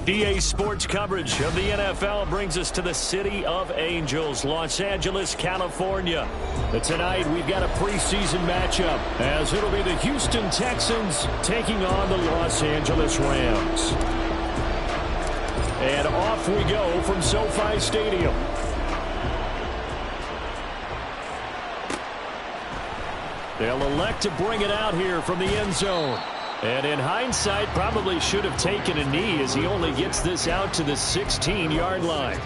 EA Sports coverage of the NFL brings us to the City of Angels, Los Angeles, California. But tonight we've got a preseason matchup as it'll be the Houston Texans taking on the Los Angeles Rams. And off we go from SoFi Stadium. They'll elect to bring it out here from the end zone. And in hindsight, probably should have taken a knee as he only gets this out to the 16-yard line.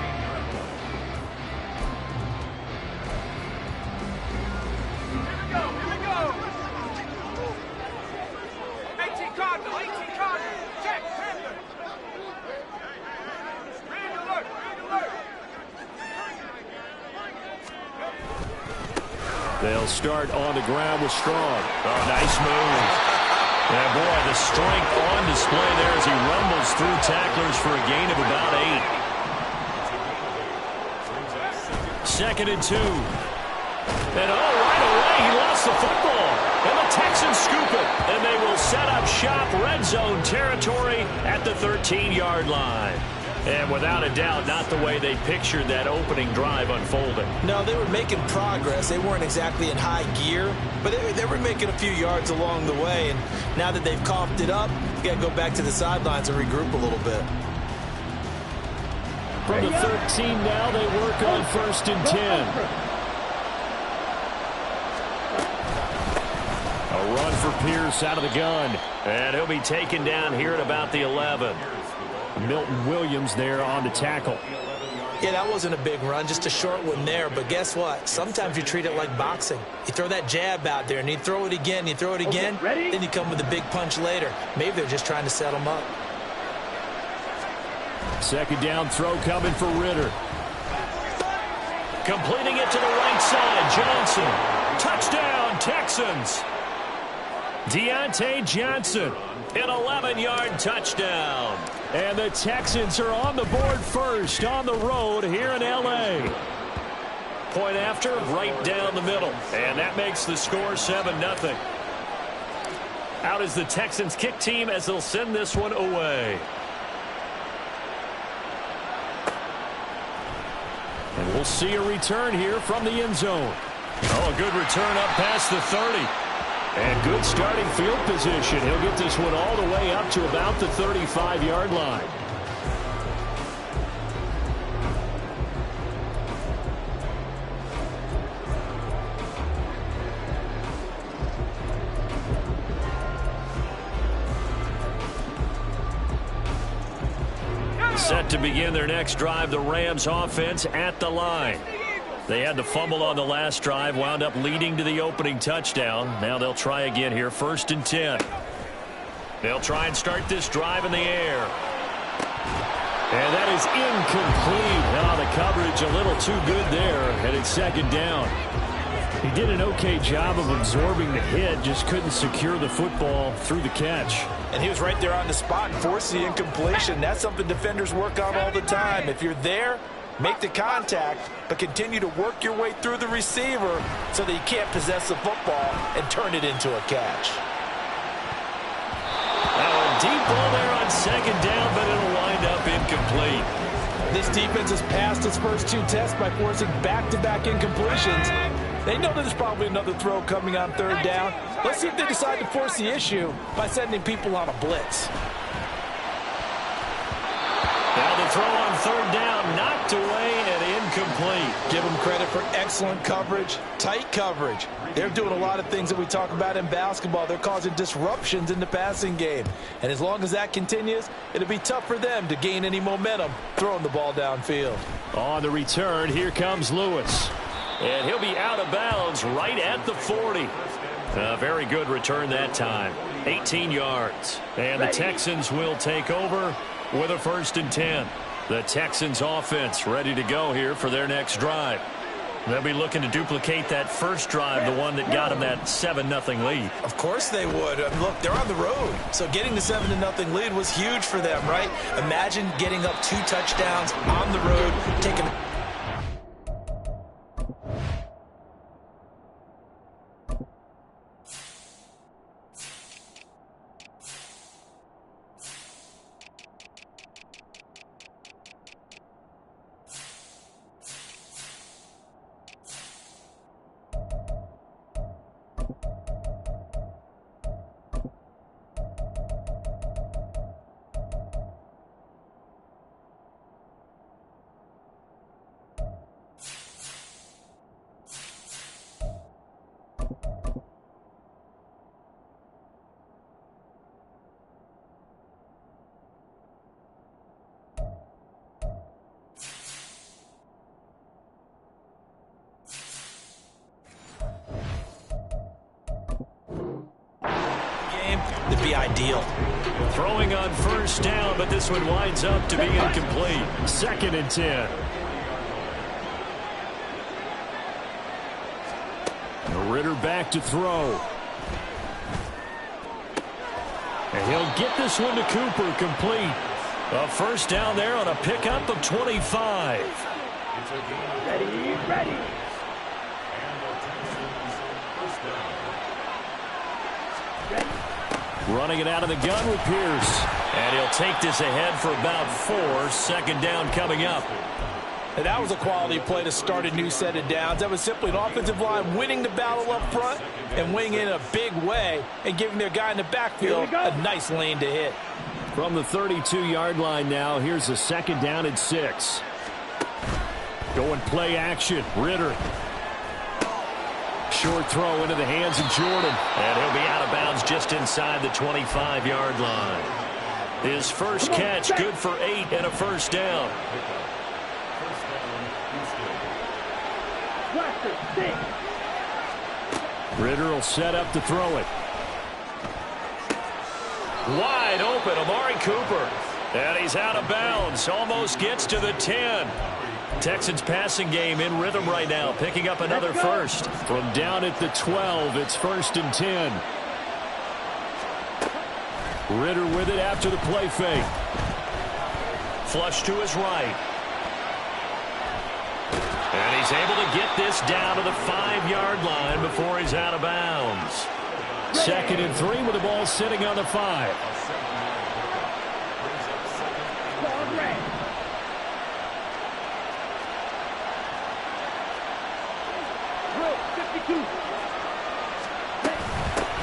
They'll start on the ground with Strong. Oh, nice move. Yeah, boy, the strength on display there as he rumbles through tacklers for a gain of about 8. 2nd and 2. And right away, he lost the football. And the Texans scoop it. And they will set up shop red zone territory at the 13-yard line. And without a doubt, not the way they pictured that opening drive unfolding. No, they were making progress. They weren't exactly in high gear, but they were making a few yards along the way. And now that they've coughed it up, you got to go back to the sidelines and regroup a little bit. From the 13 now, they work on 1st and 10. A run for Pierce out of the gun. And he'll be taken down here at about the 11. Milton Williams there on the tackle. Yeah, that wasn't a big run, just a short one there. But guess what? Sometimes you treat it like boxing. You throw that jab out there, and you throw it again, then you come with a big punch later. Maybe they're just trying to set them up. 2nd down throw coming for Ritter. Completing it to the right side, Johnson. Touchdown, Texans. Deontay Johnson, an 11-yard touchdown. And the Texans are on the board first on the road here in L.A. Point after, right down the middle. And that makes the score 7-0. Out is the Texans kick team as they'll send this one away. And we'll see a return here from the end zone. Oh, a good return up past the 30. And good starting field position. He'll get this one all the way up to about the 35-yard line. Set to begin their next drive, the Rams offense at the line. They had the fumble on the last drive, wound up leading to the opening touchdown. Now they'll try again here, 1st and 10. They'll try and start this drive in the air. And that is incomplete. Now the coverage a little too good there, and it's 2nd down. He did an okay job of absorbing the hit, just couldn't secure the football through the catch. And he was right there on the spot and forced the incompletion. That's something defenders work on all the time. If you're there, make the contact, but continue to work your way through the receiver so that you can't possess the football and turn it into a catch. Now a deep ball there on 2nd down, but it'll wind up incomplete. This defense has passed its first 2 tests by forcing back-to-back incompletions. They know there's probably another throw coming on 3rd down. Let's see if they decide to force the issue by sending people on a blitz. Now the throw on 3rd down, knocked away and incomplete. Give them credit for excellent coverage, tight coverage. They're doing a lot of things that we talk about in basketball. They're causing disruptions in the passing game. And as long as that continues, it'll be tough for them to gain any momentum throwing the ball downfield. On the return, here comes Lewis. And he'll be out of bounds right at the 40. A very good return that time. 18 yards. And the Texans will take over with a 1st and 10. The Texans offense ready to go here for their next drive. They'll be looking to duplicate that first drive, the one that got them that 7-0 lead. Of course they would. Look, they're on the road. So getting the 7-0 lead was huge for them, right? Imagine getting up 2 touchdowns on the road, taking To be ideal. Throwing on first down, but this one winds up to be incomplete. 2nd and 10. Ritter back to throw. And he'll get this one to Cooper, complete. A first down there on a pickup of 25. Ready. Running it out of the gun with Pierce. And he'll take this ahead for about 4. 2nd down coming up. And that was a quality play to start a new set of downs. That was simply an offensive line winning the battle up front and winning in a big way and giving their guy in the backfield a nice lane to hit. From the 32-yard line now, here's a 2nd down and 6. Going play action. Ritter. Short throw into the hands of Jordan. And he'll be out of bounds just inside the 25-yard line. His first catch, good for 8 and a first down. Ritter will set up to throw it. Wide open, Amari Cooper. And he's out of bounds. Almost gets to the 10. Texans passing game in rhythm right now, picking up another first. From down at the 12, it's 1st and 10. Ritter with it after the play fake. Flush to his right. And he's able to get this down to the 5-yard line before he's out of bounds. 2nd and 3 with the ball sitting on the 5.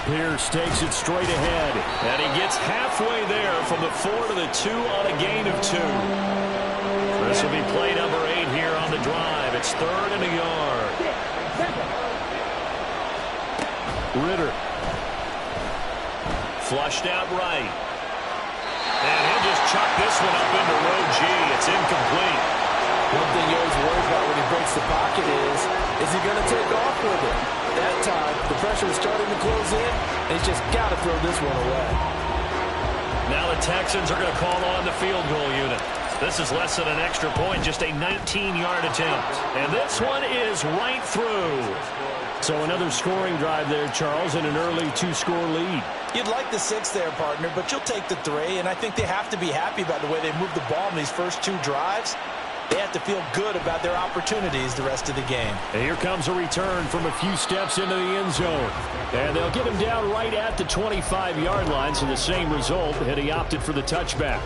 Pierce takes it straight ahead, and he gets halfway there from the 4 to the 2 on a gain of 2. This will be play number 8 here on the drive. It's 3rd and a yard. Ritter. Flushed out right. And he'll just chuck this one up into row G. It's incomplete. One thing you always worry about when he breaks the pocket is he going to take off with it? That time, the pressure was starting to close in, and he's just got to throw this one away. Now the Texans are going to call on the field goal unit. This is less than an extra point, just a 19-yard attempt. And this one is right through. So another scoring drive there, Charles, and an early 2-score lead. You'd like the 6 there, partner, but you'll take the 3, and I think they have to be happy about the way they moved the ball in these first 2 drives. They have to feel good about their opportunities the rest of the game. And here comes a return from a few steps into the end zone. And they'll get him down right at the 25-yard line, so the same result, had he opted for the touchback.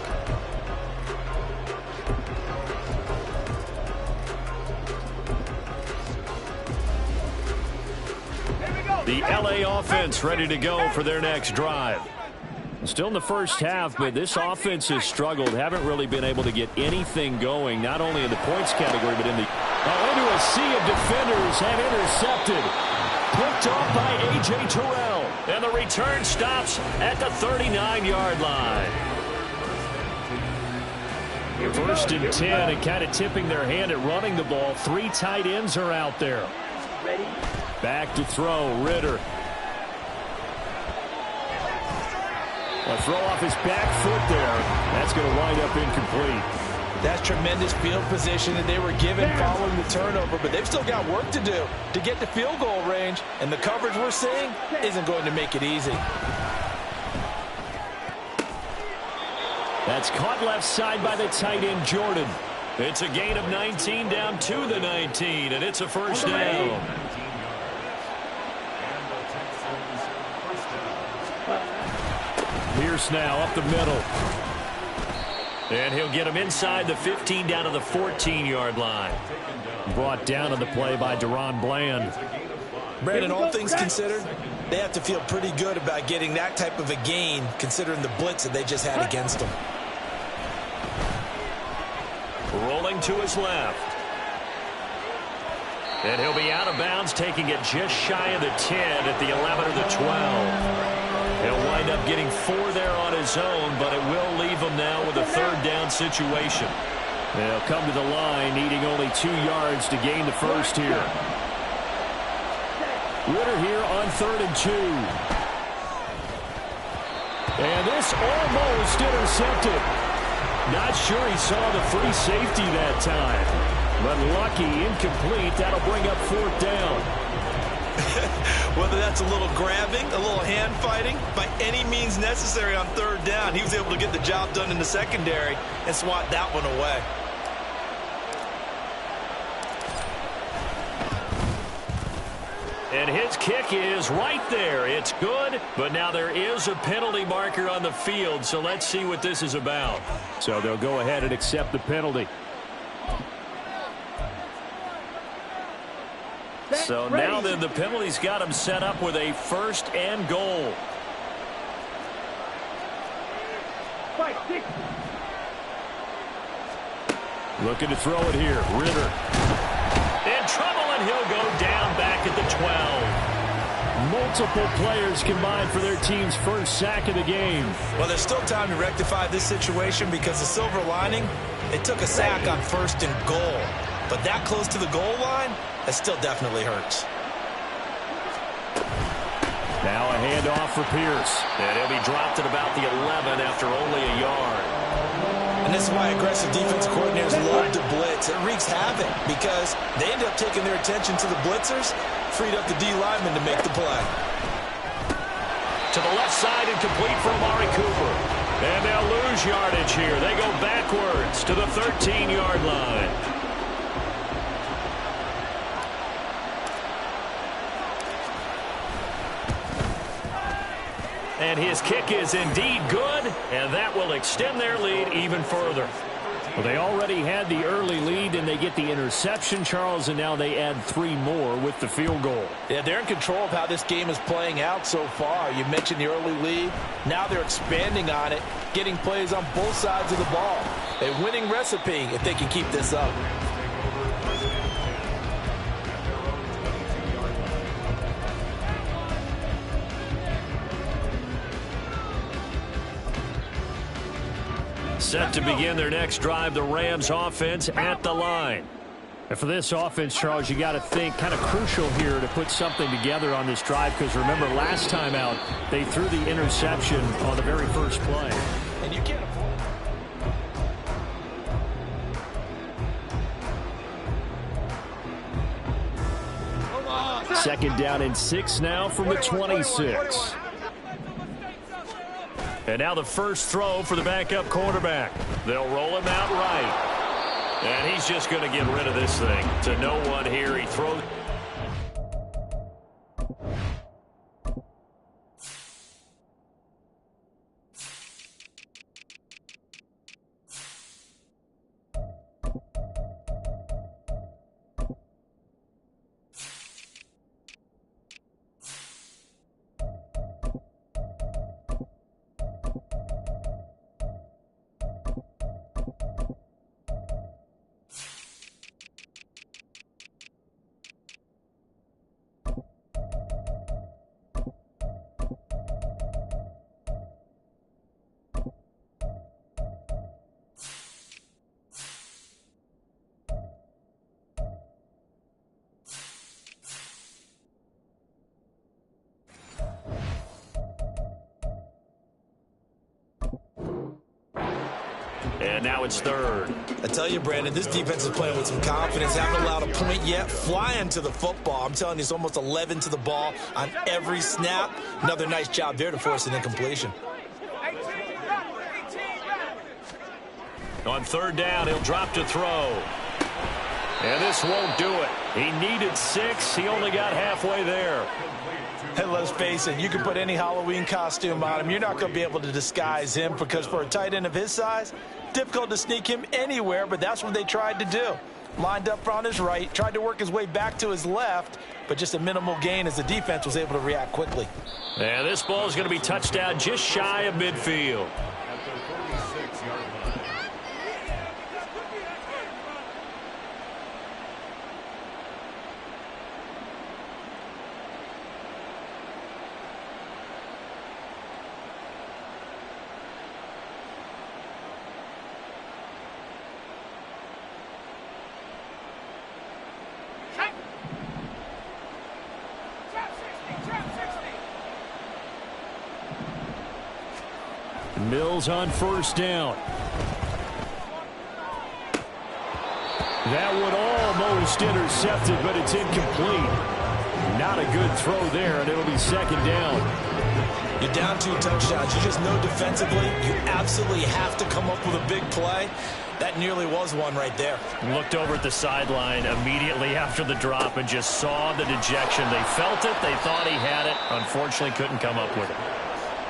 The LA offense ready to go for their next drive. Still in the first half, but this offense has struggled. Haven't really been able to get anything going, not only in the points category, but in the... into a sea of defenders and intercepted. Picked off by A.J. Terrell. And the return stops at the 39-yard line. 1st and 10, and kind of tipping their hand at running the ball. 3 tight ends are out there. Back to throw, Ritter. A throw off his back foot there. That's going to wind up incomplete. That's tremendous field position that they were given following the turnover, but they've still got work to do to get to field goal range, and the coverage we're seeing isn't going to make it easy. That's caught left side by the tight end, Jordan. It's a gain of 19 down to the 19, and it's a first down. Pierce now up the middle. And he'll get him inside the 15 down to the 14-yard line. Brought down on the play by Deron Bland. Brandon, all things considered, they have to feel pretty good about getting that type of a gain considering the blitz that they just had against them. Rolling to his left. And he'll be out of bounds, taking it just shy of the 10 at the 11 or the 12. He'll wind up getting 4 there on his own, but it will leave him now with a third down situation. They'll come to the line, needing only 2 yards to gain the first here. Ritter here on 3rd and 2. And this almost intercepted. Not sure he saw the free safety that time. But lucky, incomplete. That'll bring up 4th down. Whether that's a little grabbing, a little hand fighting, by any means necessary on 3rd down, he was able to get the job done in the secondary and swat that one away. And his kick is right there. It's good, but now there is a penalty marker on the field, so let's see what this is about. So they'll go ahead and accept the penalty. So now then the penalty's got him set up with a 1st and goal. Looking to throw it here. Ritter. In trouble, and he'll go down back at the 12. Multiple players combined for their team's first sack of the game. Well, there's still time to rectify this situation because the silver lining, it took a sack on 1st and goal. But that close to the goal line, that still definitely hurts. Now a handoff for Pierce. And he'll be dropped at about the 11 after only a yard. And this is why aggressive defensive coordinators love to blitz. It wreaks havoc because they end up taking their attention to the blitzers, freed up the D lineman to make the play. To the left side and complete for Amari Cooper. And they'll lose yardage here. They go backwards to the 13-yard line. And his kick is indeed good, and that will extend their lead even further. Well, they already had the early lead, and they get the interception, Charles, and now they add 3 more with the field goal. Yeah, they're in control of how this game is playing out so far. You mentioned the early lead. Now they're expanding on it, getting plays on both sides of the ball. A winning recipe if they can keep this up. Set to begin their next drive, the Rams offense at the line. And for this offense, Charles, you got to think kind of crucial here to put something together on this drive because remember last time out they threw the interception on the very first play. And you can't afford it. Second down and 6 now from the 26. And now the first throw for the backup quarterback. They'll roll him out right. And he's just going to get rid of this thing. To no one here. He throws. And now it's third. I tell you, Brandon, this defense is playing with some confidence. Haven't allowed a point yet. Flying to the football. I'm telling you, it's almost 11 to the ball on every snap. Another nice job there to force an incompletion. On third down, he'll drop to throw. And this won't do it. He needed 6. He only got halfway there. Hey, let's face it, you can put any Halloween costume on him. You're not going to be able to disguise him because for a tight end of his size, difficult to sneak him anywhere, but that's what they tried to do. lined up on his right, tried to work his way back to his left, but just a minimal gain as the defense was able to react quickly. And this ball is going to be touchdown just shy of midfield. Mills on first down. That one almost intercepted, but it's incomplete. Not a good throw there, and it'll be second down. You're down 2 touchdowns. You just know defensively you absolutely have to come up with a big play. That nearly was one right there. Looked over at the sideline immediately after the drop and just saw the dejection. They felt it. They thought he had it. Unfortunately, couldn't come up with it.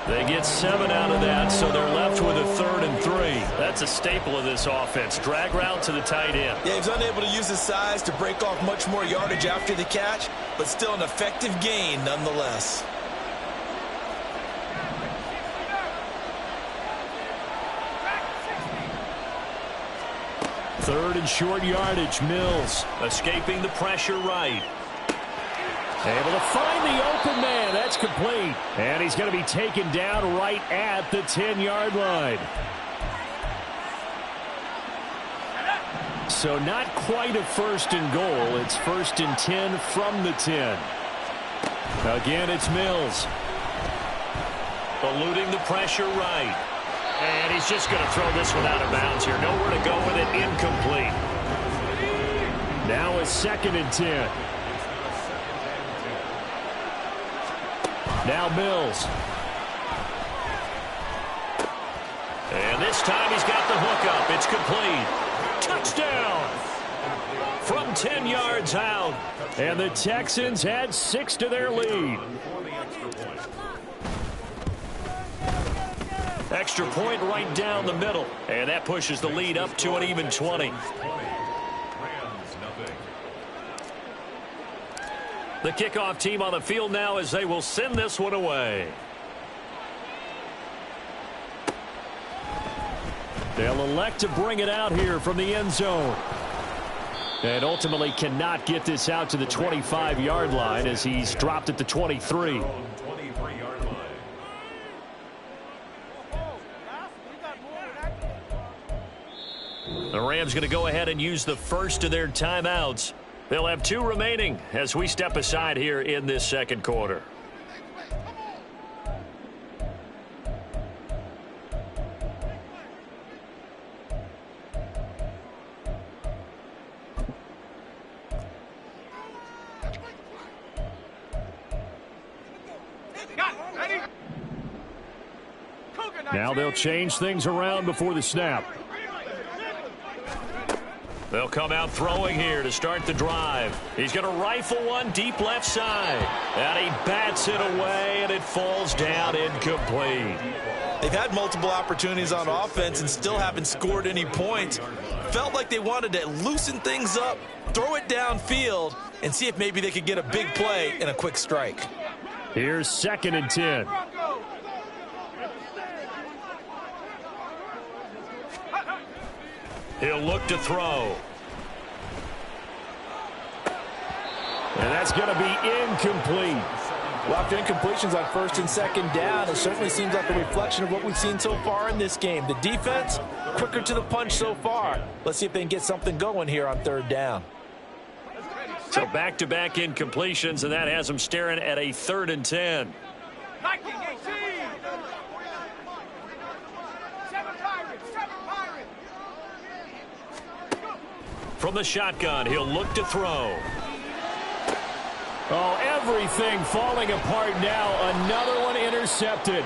They get 7 out of that, so they're left with a 3rd and 3. That's a staple of this offense. Drag route to the tight end. Yeah, he was unable to use his size to break off much more yardage after the catch, but still an effective gain nonetheless. Third and short yardage. Mills escaping the pressure right. Able to find the open man. That's complete. And he's going to be taken down right at the 10-yard line. So not quite a 1st and goal. It's 1st and 10 from the 10. Again, it's Mills. Eluding the pressure right. And he's just going to throw this one out of bounds here. Nowhere to go with it. Incomplete. Now it's 2nd and 10. Now Mills. And this time he's got the hook up. It's complete. Touchdown! From 10 yards out. And the Texans add 6 to their lead. Extra point right down the middle. And that pushes the lead up to an even 20. The kickoff team on the field now as they will send this one away. They'll elect to bring it out here from the end zone. And ultimately cannot get this out to the 25-yard line as he's dropped at the 23. The Rams going to go ahead and use the first of their timeouts. They'll have 2 remaining as we step aside here in this second quarter. Now they'll change things around before the snap. They'll come out throwing here to start the drive. He's going to rifle one deep left side. And he bats it away, and it falls down incomplete. They've had multiple opportunities on offense and still haven't scored any points. Felt like they wanted to loosen things up, throw it downfield, and see if maybe they could get a big play and a quick strike. Here's 2nd and 10. He'll look to throw. And that's going to be incomplete. Well, after incompletions on 1st and 2nd down, it certainly seems like a reflection of what we've seen so far in this game. The defense, quicker to the punch so far. Let's see if they can get something going here on 3rd down. So back-to-back incompletions, and that has them staring at a 3rd and 10. From the shotgun, he'll look to throw. Oh, everything falling apart now. Another one intercepted.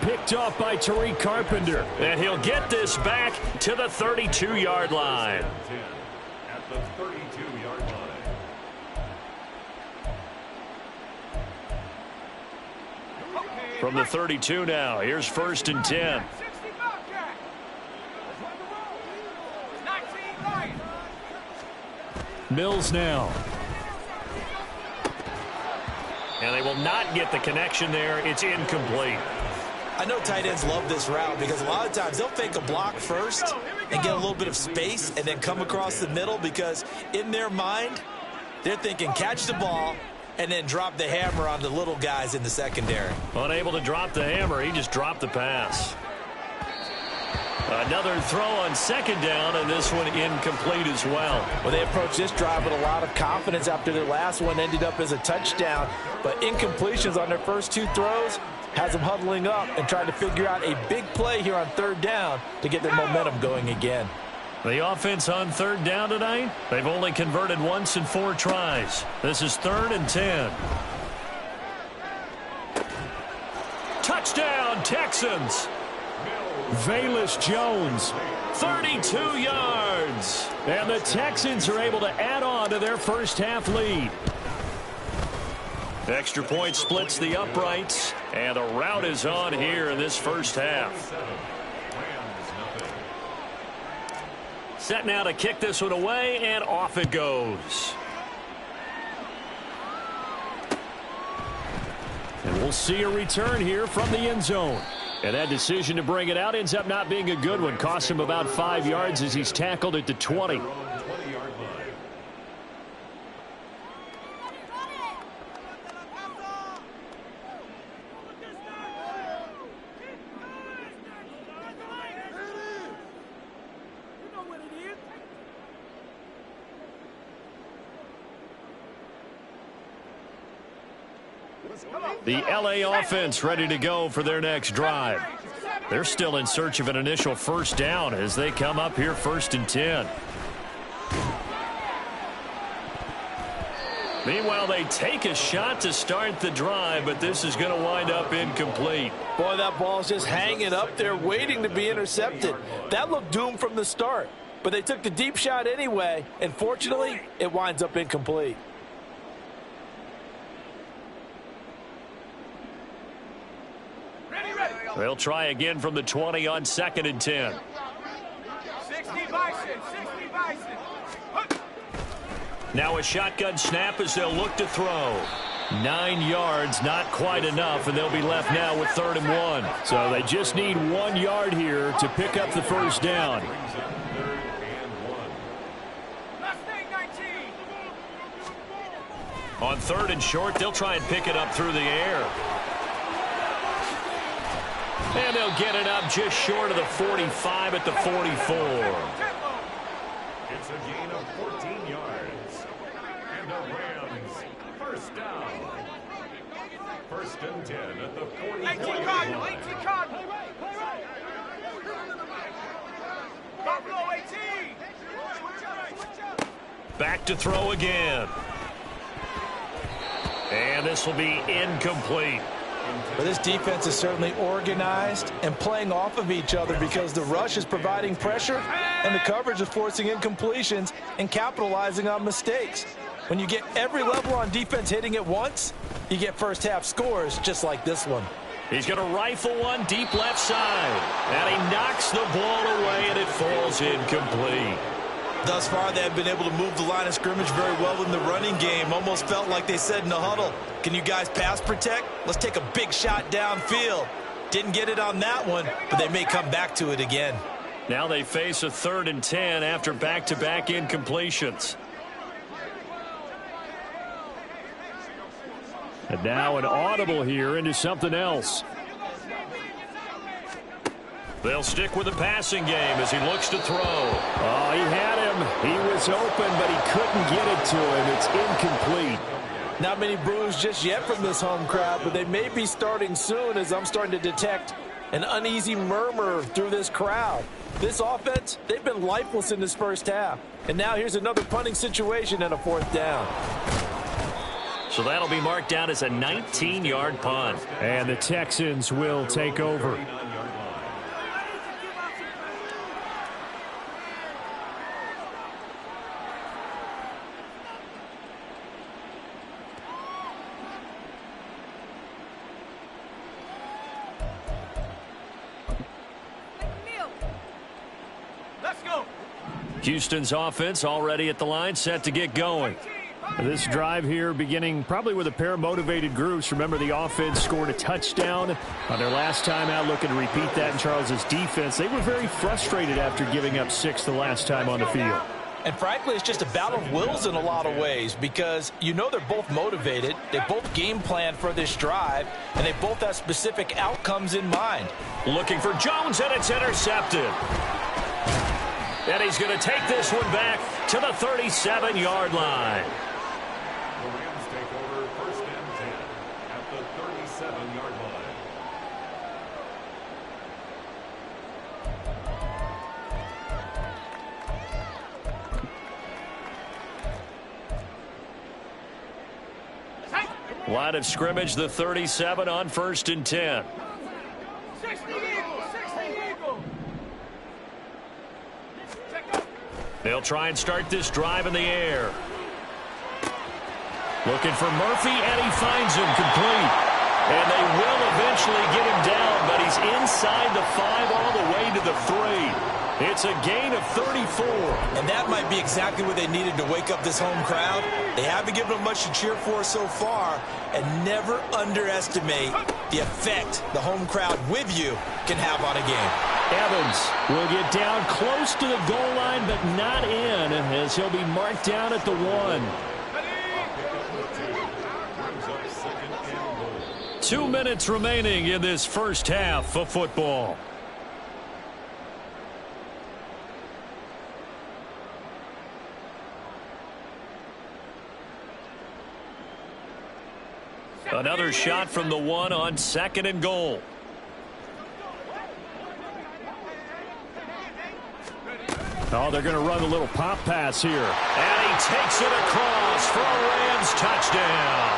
Picked off by Tariq Carpenter. And he'll get this back to the 32-yard line. At the 32-yard line. From the 32 now, here's 1st and 10. Mills now. And they will not get the connection there. It's incomplete. I know tight ends love this route because a lot of times they'll fake a block first and get a little bit of space and then come across the middle because in their mind, they're thinking catch the ball and then drop the hammer on the little guys in the secondary. Unable to drop the hammer, he just dropped the pass. Another throw on second down, and this one incomplete as well. Well, they approached this drive with a lot of confidence after their last one ended up as a touchdown. But incompletions on their first two throws has them huddling up and trying to figure out a big play here on third down to get their momentum going again. The offense on third down tonight, they've only converted once in 4 tries. This is 3rd and 10. Touchdown, Texans. Velus Jones, 32 yards. And the Texans are able to add on to their first half lead. Extra point splits the uprights, and the route is on here in this first half. Set now to kick this one away, and off it goes. And we'll see a return here from the end zone. And that decision to bring it out ends up not being a good one. Cost him about 5 yards as he's tackled at the 20. The LA offense ready to go for their next drive. They're still in search of an initial first down as they come up here 1st and 10. Meanwhile, they take a shot to start the drive, but this is going to wind up incomplete. Boy, that ball's just hanging up there waiting to be intercepted. That looked doomed from the start, but they took the deep shot anyway, and fortunately, it winds up incomplete. They'll try again from the 20 on 2nd and 10. 60 Bison. Now a shotgun snap as they'll look to throw. 9 yards, not quite enough, and they'll be left now with 3rd and 1. So they just need 1 yard here to pick up the first down. On 3rd and short, they'll try and pick it up through the air. And they'll get it up just short of the 45 at the 44. It's a gain of 14 yards. And the Rams, first down. 1st and 10 at the 44 yard line. 18 Cardinal. Buffalo 18. Back to throw again. And this will be incomplete. But this defense is certainly organized and playing off of each other because the rush is providing pressure and the coverage is forcing incompletions and capitalizing on mistakes. When you get every level on defense hitting at once, you get first half scores just like this one. He's going to rifle one deep left side. And he knocks the ball away and it falls incomplete. Thus far, they have been able to move the line of scrimmage very well in the running game. Almost felt like they said in the huddle, can you guys pass protect? Let's take a big shot downfield. Didn't get it on that one, but they may come back to it again. Now they face a 3rd and 10 after back-to-back incompletions. And now an audible here into something else. They'll stick with the passing game as he looks to throw. Oh, he had him. He was open, but he couldn't get it to him. It's incomplete. Not many boos just yet from this home crowd, but they may be starting soon as I'm starting to detect an uneasy murmur through this crowd. This offense, they've been lifeless in this first half. And now here's another punting situation and a 4th down. So that'll be marked down as a 19-yard punt. And the Texans will take over. Let's go. Houston's offense already at the line, set to get going. This drive here beginning probably with a pair of motivated groups. Remember, the offense scored a touchdown on their last time out, looking to repeat that in Charles's defense. They were very frustrated after giving up 6 the last time on the field. And frankly, it's just a battle of wills in a lot of ways because you know they're both motivated. They both game plan for this drive, and they both have specific outcomes in mind. Looking for Jones, and it's intercepted. And he's going to take this one back to the 37-yard line. The Rams take over 1st and 10 at the 37-yard line. Line of scrimmage, the 37 on 1st and 10. 60 Eagles, 60 Eagles. They'll try and start this drive in the air. Looking for Murphy, and he finds him complete. And they will eventually get him down, but he's inside the 5 all the way to the 3. It's a gain of 34. And that might be exactly what they needed to wake up this home crowd. They haven't given them much to cheer for so far, and never underestimate the effect the home crowd with you can have on a game. Evans will get down close to the goal line, but not in, as he'll be marked down at the 1. 2 minutes remaining in this first half of football. Another shot from the 1 on 2nd and goal. Oh, they're going to run a little pop pass here. And he takes it across for a Rams touchdown.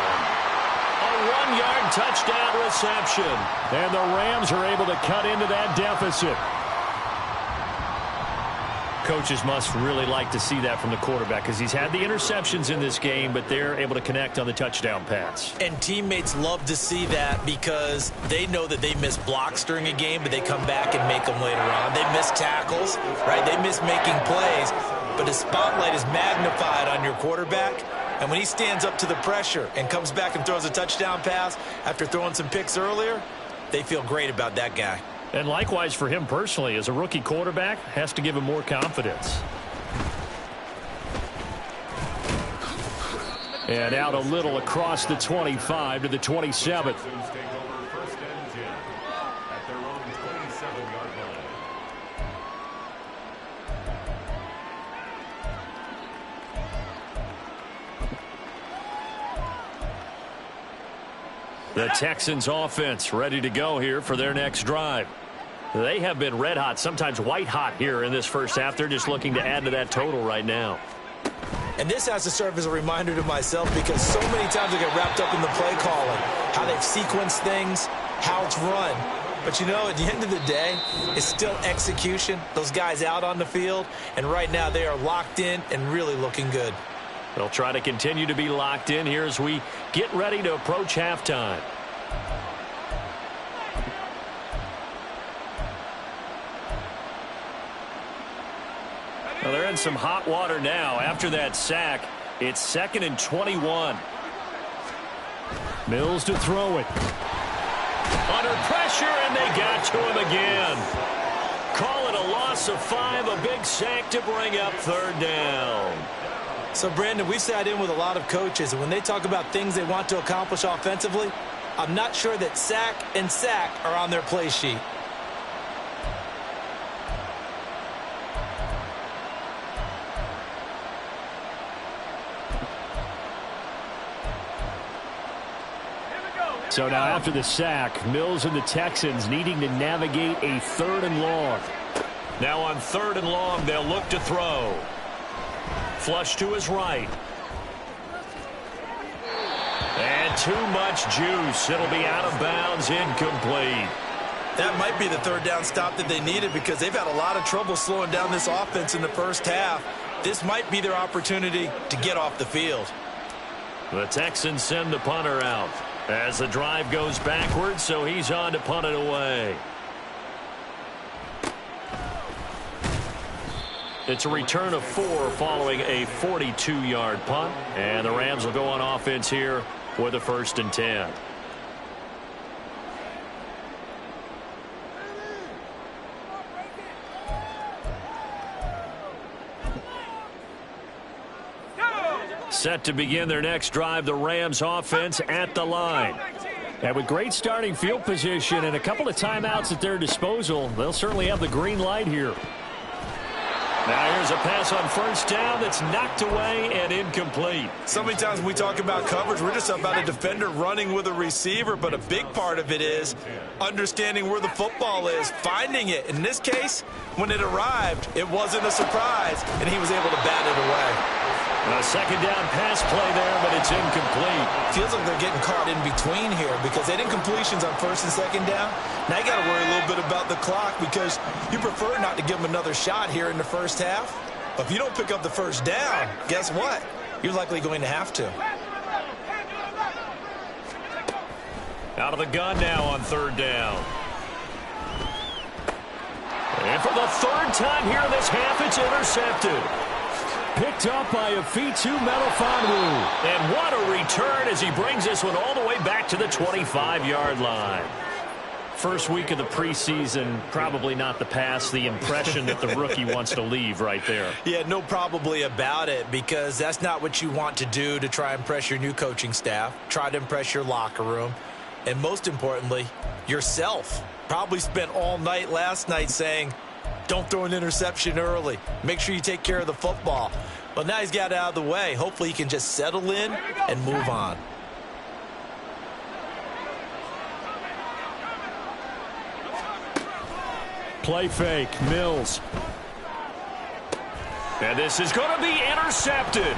A 1-yard touchdown reception. And the Rams are able to cut into that deficit. Coaches must really like to see that from the quarterback because he's had the interceptions in this game, but they're able to connect on the touchdown pass. And teammates love to see that because they know that they miss blocks during a game, but they come back and make them later on. They miss tackles, right? They miss making plays, but the spotlight is magnified on your quarterback. And when he stands up to the pressure and comes back and throws a touchdown pass after throwing some picks earlier, they feel great about that guy. And likewise for him personally, as a rookie quarterback, has to give him more confidence. And out a little across the 25 to the 27. The Texans offense ready to go here for their next drive. They have been red hot, sometimes white hot here in this first half. They're just looking to add to that total right now. And this has to serve as a reminder to myself because so many times I get wrapped up in the play calling, how they've sequenced things, how it's run. But, you know, at the end of the day, it's still execution. Those guys out on the field, and right now they are locked in and really looking good. They'll try to continue to be locked in here as we get ready to approach halftime. Well, they're in some hot water now. After that sack, it's 2nd and 21. Mills to throw it. Under pressure, and they got to him again. Call it a loss of 5, a big sack to bring up 3rd down. So, Brandon, we've sat in with a lot of coaches, and when they talk about things they want to accomplish offensively, I'm not sure that sack and sack are on their play sheet. So now after the sack, Mills and the Texans needing to navigate a 3rd and long. Now on 3rd and long, they'll look to throw. Flush to his right. And too much juice. It'll be out of bounds, incomplete. That might be the 3rd down stop that they needed because they've had a lot of trouble slowing down this offense in the first half. This might be their opportunity to get off the field. The Texans send the punter out as the drive goes backwards, so he's on to punt it away. It's a return of 4 following a 42-yard punt. And the Rams will go on offense here with a 1st and 10. Set to begin their next drive, the Rams offense at the line. And with great starting field position and a couple of timeouts at their disposal, they'll certainly have the green light here. Now here's a pass on 1st down that's knocked away and incomplete. So many times when we talk about coverage, we're just about a defender running with a receiver, but a big part of it is understanding where the football is, finding it. In this case, when it arrived, it wasn't a surprise, and he was able to bat it away. A 2nd down pass play there, but it's incomplete. Feels like they're getting caught in between here because they didn't completions on 1st and 2nd down. Now you got to worry a little bit about the clock because you prefer not to give them another shot here in the 1st half. But if you don't pick up the 1st down, guess what? You're likely going to have to. Out of the gun now on 3rd down. And for the 3rd time here this half, it's intercepted. Picked up by Afitu Melifonwu. And what a return as he brings this one all the way back to the 25-yard line. First week of the preseason, probably not the pass, the impression that the rookie wants to leave right there. Yeah, no probably about it because that's not what you want to do to try and impress your new coaching staff, try to impress your locker room, and most importantly, yourself. Probably spent all night last night saying, don't throw an interception early. Make sure you take care of the football. But now he's got it out of the way. Hopefully he can just settle in and move on. Play fake, Mills. And this is going to be intercepted.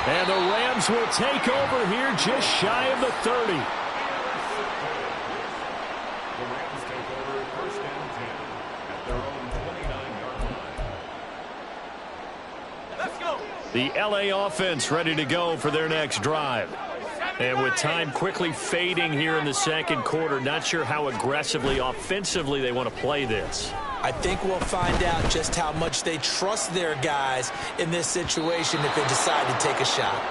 And the Rams will take over here just shy of the 30. The LA offense ready to go for their next drive. And with time quickly fading here in the 2nd quarter, not sure how aggressively, offensively they want to play this. I think we'll find out just how much they trust their guys in this situation if they decide to take a shot.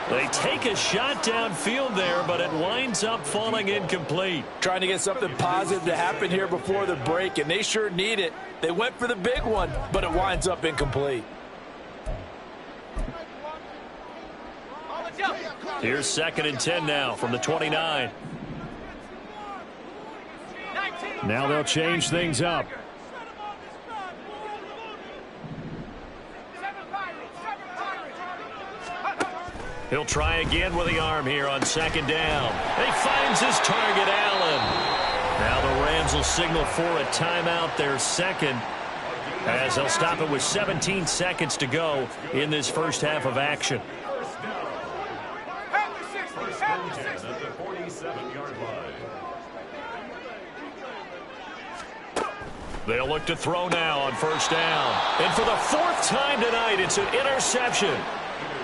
They take a shot downfield there, but it winds up falling incomplete. Trying to get something positive to happen here before the break, and they sure need it. They went for the big one, but it winds up incomplete. Here's 2nd and 10 now from the 29. Now they'll change things up. He'll try again with the arm here on 2nd down. He finds his target, Allen. Now the Rams will signal for a timeout, their 2nd, as they'll stop it with 17 seconds to go in this 1st half of action. They'll look to throw now on 1st down. And for the 4th time tonight, it's an interception.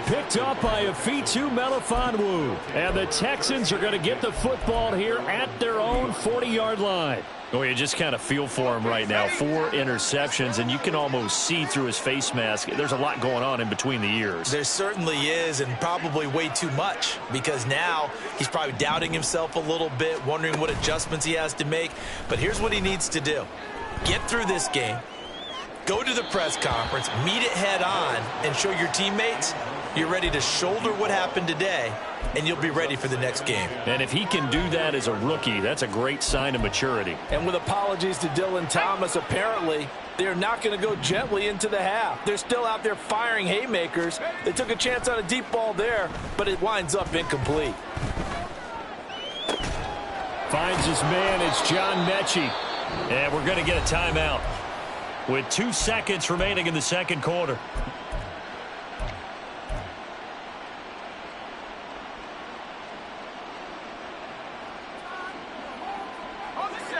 Picked up by Afitu Melifonwu. And the Texans are going to get the football here at their own 40-yard line. Oh, you just kind of feel for him right now. 4 interceptions, and you can almost see through his face mask. There's a lot going on in between the ears. There certainly is, and probably way too much, because now he's probably doubting himself a little bit, wondering what adjustments he has to make. But here's what he needs to do. Get through this game, go to the press conference, meet it head on, and show your teammates you're ready to shoulder what happened today, and you'll be ready for the next game. And if he can do that as a rookie, that's a great sign of maturity. And with apologies to Dylan Thomas, apparently they're not going to go gently into the half. They're still out there firing haymakers. They took a chance on a deep ball there, but it winds up incomplete. Finds his man, it's John Mechie. And we're going to get a timeout with 2 seconds remaining in the 2nd quarter.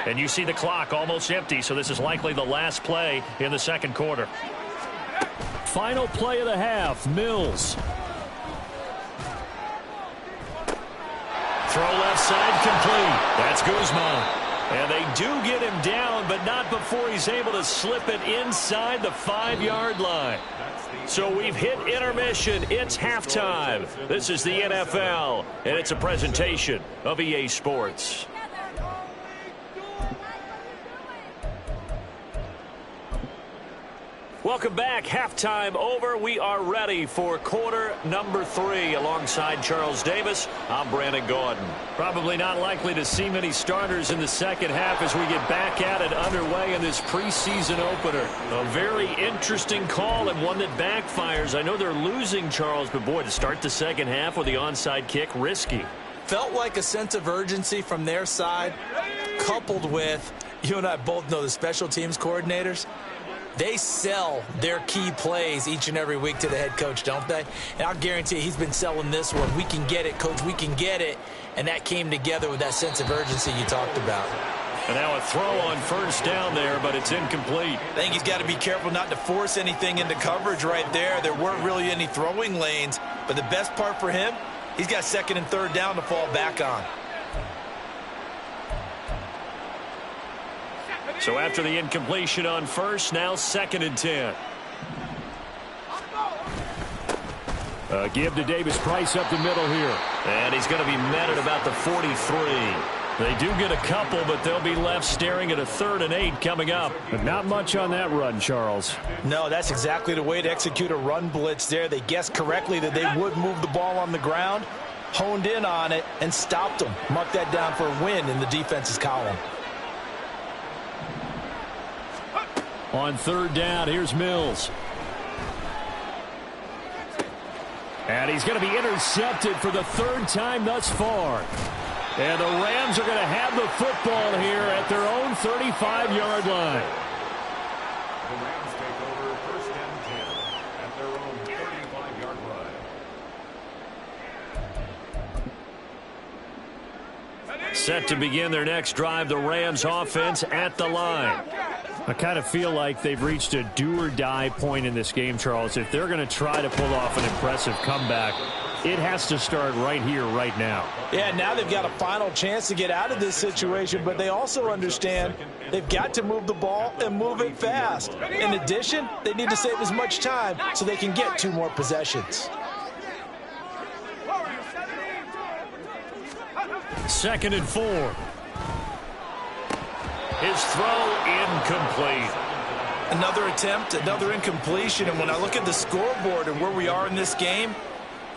And you see the clock almost empty, so this is likely the last play in the 2nd quarter. Final play of the half, Mills. Throw left side complete. That's Guzman. And they do get him down, but not before he's able to slip it inside the 5-yard line. So we've hit intermission. It's halftime. This is the NFL, and it's a presentation of EA Sports. Welcome back. Halftime over. We are ready for quarter number 3. Alongside Charles Davis, I'm Brandon Gordon. Probably not likely to see many starters in the second half as we get back at it underway in this preseason opener. A very interesting call and one that backfires. I know they're losing, Charles, but boy, to start the second half with the onside kick, risky. Felt like a sense of urgency from their side, coupled with, you and I both know the special teams coordinators. They sell their key plays each and every week to the head coach, don't they? And I'll guarantee you he's been selling this one. We can get it, coach, we can get it. And that came together with that sense of urgency you talked about. And now a throw on first down there, but it's incomplete. I think he's got to be careful not to force anything into coverage right there. There weren't really any throwing lanes. But the best part for him, he's got second and third down to fall back on. So after the incompletion on first, now second and 10. Give to Davis Price up the middle here. And he's going to be met at about the 43. They do get a couple, but they'll be left staring at a 3rd and 8 coming up. But not much on that run, Charles. No, that's exactly the way to execute a run blitz there. They guessed correctly that they would move the ball on the ground, honed in on it, and stopped them. Mark that down for a win in the defense's column. On third down, here's Mills. And he's going to be intercepted for the 3rd time thus far. And the Rams are going to have the football here at their own 35-yard line. The Rams take over first and 10 at their own 35-yard line. Set to begin their next drive, the Rams offense at the line. I kind of feel like they've reached a do-or-die point in this game, Charles. If they're going to try to pull off an impressive comeback, it has to start right here, right now. Yeah, now they've got a final chance to get out of this situation, but they also understand they've got to move the ball and move it fast. In addition, they need to save as much time so they can get 2 more possessions. Second and 4. His throw incomplete. Another attempt, another incompletion, and when I look at the scoreboard and where we are in this game,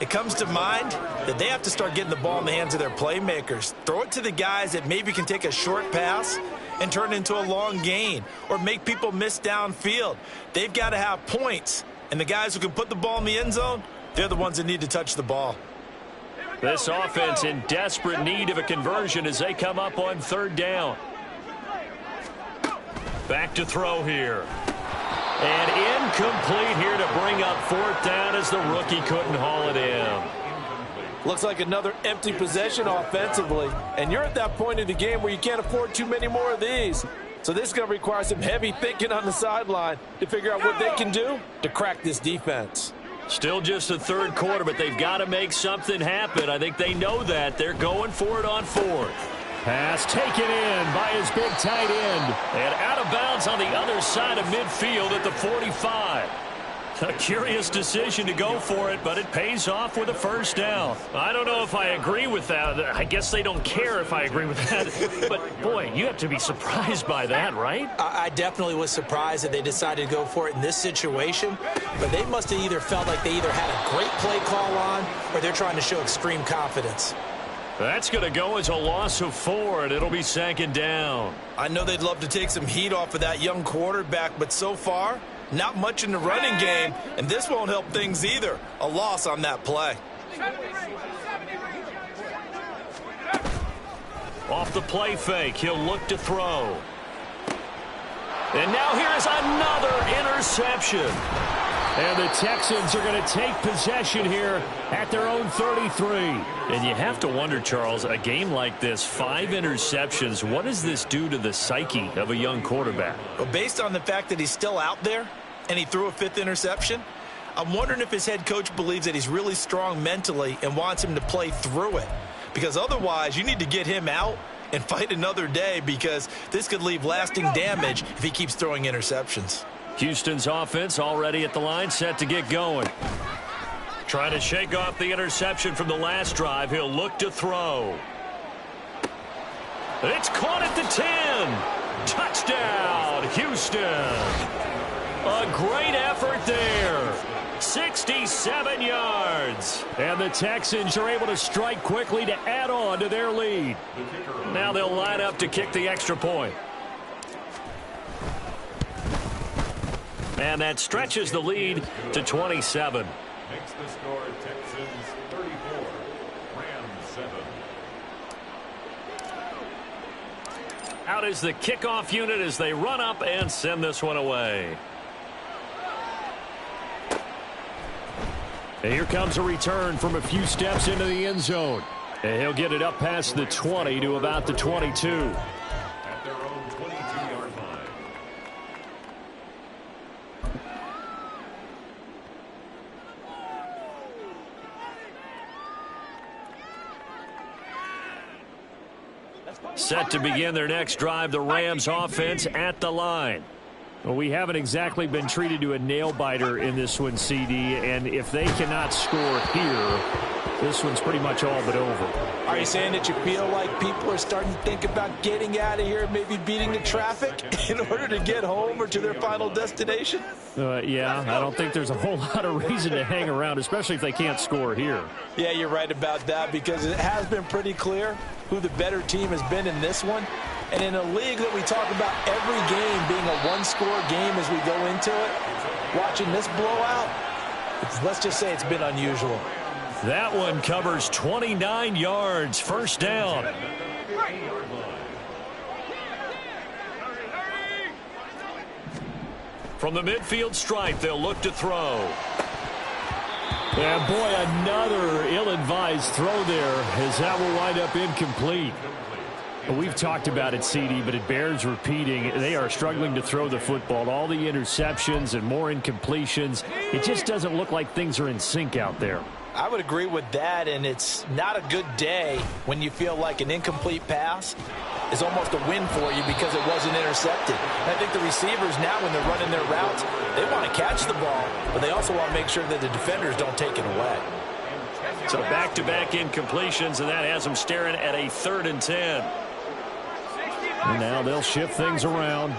it comes to mind that they have to start getting the ball in the hands of their playmakers. Throw it to the guys that maybe can take a short pass and turn it into a long gain or make people miss downfield. They've got to have points, and the guys who can put the ball in the end zone, they're the ones that need to touch the ball. This offense in desperate need of a conversion as they come up on third down. Back to throw here. And incomplete here to bring up 4th down as the rookie couldn't haul it in. Looks like another empty possession offensively. And you're at that point in the game where you can't afford too many more of these. So this is going to require some heavy thinking on the sideline to figure out what they can do to crack this defense. Still just the 3rd quarter, but they've got to make something happen. I think they know that. They're going for it on 4th. Pass taken in by his big tight end. And out of bounds on the other side of midfield at the 45. A curious decision to go for it, but it pays off with a first down. I don't know if I agree with that. I guess they don't care if I agree with that. But, boy, you have to be surprised by that, right? I definitely was surprised that they decided to go for it in this situation. But they must have either felt like they either had a great play call on or they're trying to show extreme confidence. That's going to go as a loss of 4, and it'll be 2nd down. I know they'd love to take some heat off of that young quarterback, but so far, not much in the running game, and this won't help things either. A loss on that play. Off the play fake, he'll look to throw. And now here's another interception. And the Texans are going to take possession here at their own 33. And you have to wonder, Charles, a game like this, 5 interceptions, what does this do to the psyche of a young quarterback? Well, based on the fact that he's still out there and he threw a 5th interception, I'm wondering if his head coach believes that he's really strong mentally and wants him to play through it. Because otherwise, you need to get him out and fight another day, because this could leave lasting damage if he keeps throwing interceptions. Houston's offense already at the line, set to get going. Trying to shake off the interception from the last drive. He'll look to throw. It's caught at the 10. Touchdown, Houston. A great effort there. 67 yards. And the Texans are able to strike quickly to add on to their lead. Now they'll line up to kick the extra point. And that stretches the lead to 27. Makes the score Texans 34, Rams 7. Out is the kickoff unit as they run up and send this one away. And here comes a return from a few steps into the end zone. And he'll get it up past the 20 to about the 22. At their own 22-yard line. Set to begin their next drive, the Rams offense at the line. Well, we haven't exactly been treated to a nail-biter in this one, CD, and if they cannot score here, this one's pretty much all but over. Are you saying that you feel like people are starting to think about getting out of here, maybe beating the traffic in order to get home or to their final destination? Yeah, I don't think there's a whole lot of reason to hang around, especially if they can't score here. Yeah, you're right about that, because it has been pretty clear who the better team has been in this one. And in a league that we talk about every game being a one-score game as we go into it, watching this blowout, let's just say it's been unusual. That one covers 29 yards, first down. From the midfield stripe, they'll look to throw. And boy, another ill-advised throw there, as that will wind up incomplete. We've talked about it, CD, but it bears repeating. They are struggling to throw the football. All the interceptions and more incompletions. It just doesn't look like things are in sync out there. I would agree with that, and it's not a good day when you feel like an incomplete pass is almost a win for you because it wasn't intercepted. And I think the receivers now, when they're running their routes, they want to catch the ball, but they also want to make sure that the defenders don't take it away. So back-to-back incompletions, and that has them staring at a 3rd and 10. And now they'll shift things around.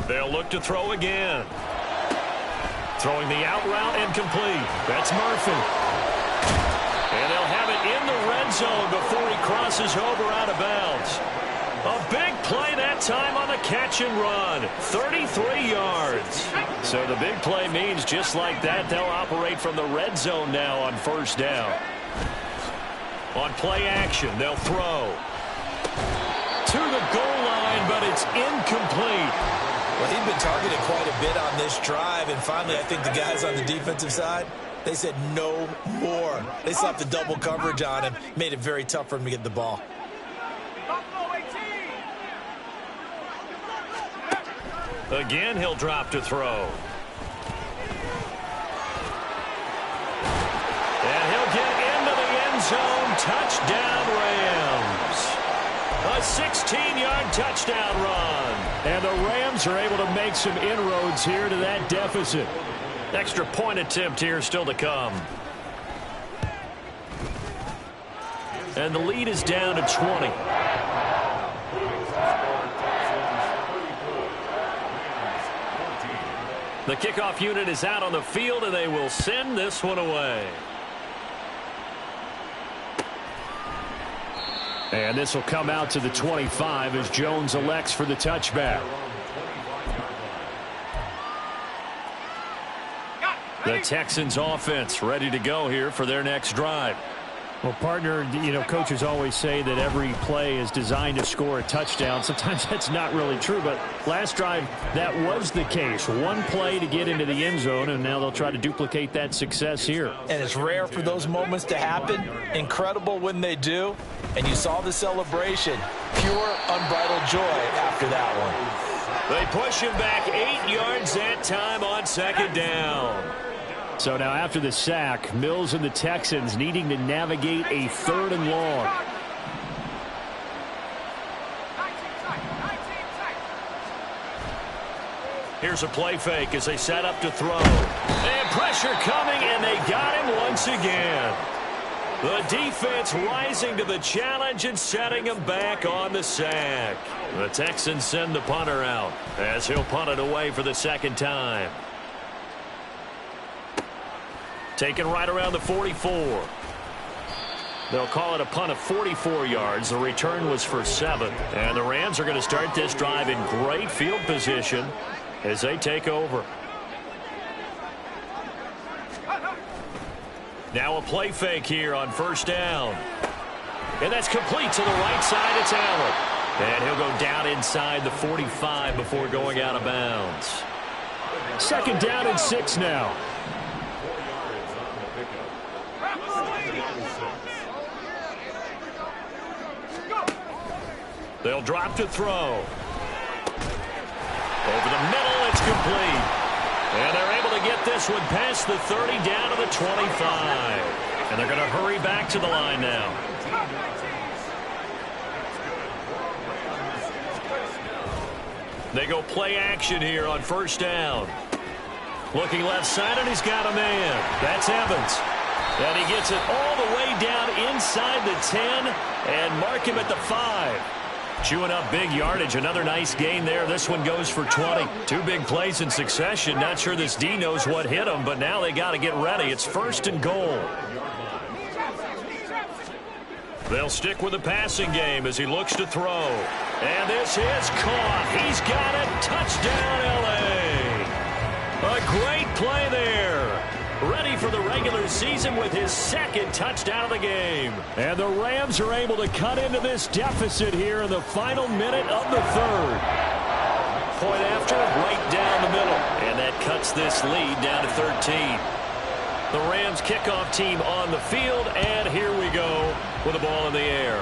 They'll look to throw again. Throwing the out route and complete. That's Murphy. And they'll have it in the red zone before he crosses over out of bounds. A big play that time on the catch and run. 33 yards. So the big play means just like that, they'll operate from the red zone now on first down. On play action, they'll throw. To the goal line, but it's incomplete. Well, he's been targeted quite a bit on this drive, and finally I think the guys on the defensive side, they said no more. They slapped the double coverage on him, made it very tough for him to get the ball. Again, he'll drop to throw. And he'll get into the end zone. Touchdown, Rams. A 16-yard touchdown run. And the Rams are able to make some inroads here to that deficit. Extra point attempt here still to come. And the lead is down to 20. The kickoff unit is out on the field, and they will send this one away. And this will come out to the 25 as Jones elects for the touchback. The Texans offense ready to go here for their next drive. Well, partner, you know, coaches always say that every play is designed to score a touchdown. Sometimes that's not really true, but last drive, that was the case. One play to get into the end zone, and now they'll try to duplicate that success here. And it's rare for those moments to happen. Incredible when they do. And you saw the celebration. Pure, unbridled joy after that one. They push him back 8 yards that time on second down. So now after the sack, Mills and the Texans needing to navigate a 3rd and long. Here's a play fake as they set up to throw. And pressure coming, and they got him once again. The defense rising to the challenge and setting him back on the sack. The Texans send the punter out as he'll punt it away for the 2nd time. Taken right around the 44. They'll call it a punt of 44 yards. The return was for 7. And the Rams are going to start this drive in great field position as they take over. Now a play fake here on 1st down. And that's complete to the right side. It's Allen. And he'll go down inside the 45 before going out of bounds. 2nd down and 6 now. They'll drop to throw. Over the middle, it's complete. And they're able to get this one past the 30 down to the 25. And they're going to hurry back to the line now. They go play action here on 1st down. Looking left side, and he's got a man. That's Evans. And he gets it all the way down inside the 10 and mark him at the 5. Chewing up big yardage. Another nice gain there. This one goes for 20. 2 big plays in succession. Not sure this D knows what hit him, but now they got to get ready. It's 1st and goal. They'll stick with the passing game as he looks to throw. And this is caught. He's got it. Touchdown, L.A. A great play there. Ready for the regular season with his 2nd touchdown of the game. And the Rams are able to cut into this deficit here in the final minute of the 3rd. Point after, right down the middle. And that cuts this lead down to 13. The Rams kickoff team on the field, and here we go with the ball in the air.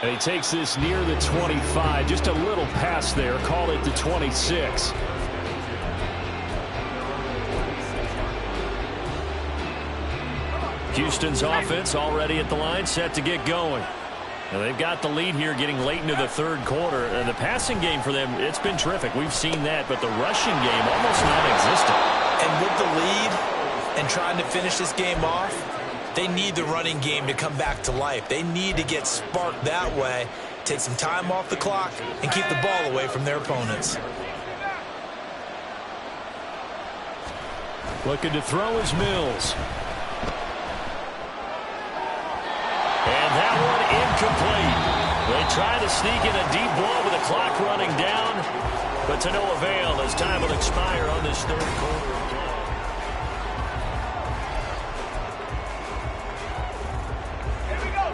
And he takes this near the 25. Just a little pass there. Call it the 26. Houston's offense already at the line, set to get going. Now they've got the lead here getting late into the 3rd quarter. And the passing game for them, it's been terrific. We've seen that, but the rushing game almost non-existent. And with the lead and trying to finish this game off, they need the running game to come back to life. They need to get sparked that way, take some time off the clock, and keep the ball away from their opponents. Looking to throw is Mills. And that one incomplete. They try to sneak in a deep ball with the clock running down, but to no avail as time will expire on this 3rd quarter.